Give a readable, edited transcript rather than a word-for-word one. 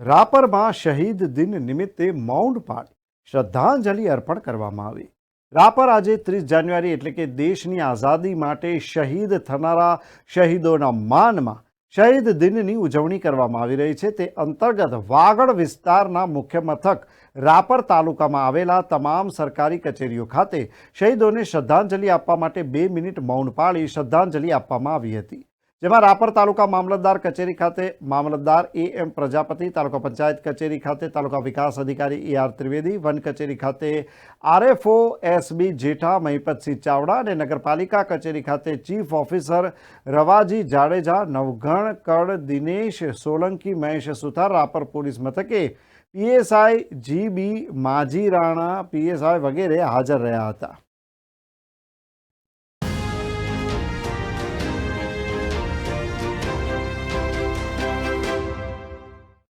રાપરમાં શહીદ દિન નિમિત્તે મૌન પાળી શ્રદ્ધાંજલિ અર્પણ કરવામાં આવી। રાપર આજે 30 જાન્યુઆરી એટલે કે દેશની આઝાદી માટે શહીદ થનારા શહીદોના માનમાં શહીદ દિનની ઉજવણી કરવામાં આવી રહી છે। તે અંતર્ગત વાગડ વિસ્તારના મુખ્ય મથક રાપર તાલુકામાં આવેલા તમામ સરકારી કચેરીઓ ખાતે શહીદોને શ્રદ્ધાંજલિ આપવા માટે 2 મિનિટ મૌન પાળી શ્રદ્ધાંજલિ આપવામાં આવી હતી। જેમાં રાપર તાલુકા મામલતદાર કચેરી ખાતે મામલતદાર AM પ્રજાપતિ, તાલુકા પંચાયત કચેરી ખાતે તાલુકા વિકાસ અધિકારી AR ત્રિવેદી, વન કચેરી ખાતે RFO SB જેઠા મહિપતસિંહ ચાવડા અને નગરપાલિકા કચેરી ખાતે ચીફ ઓફિસર રવાજી જાડેજા, નવઘણ કડ દિનેશ સોલંકી, મહેશ સુથાર, રાપર પોલીસ મથકે PSI GB માજી રાણા PSI વગેરે હાજર રહ્યા હતા।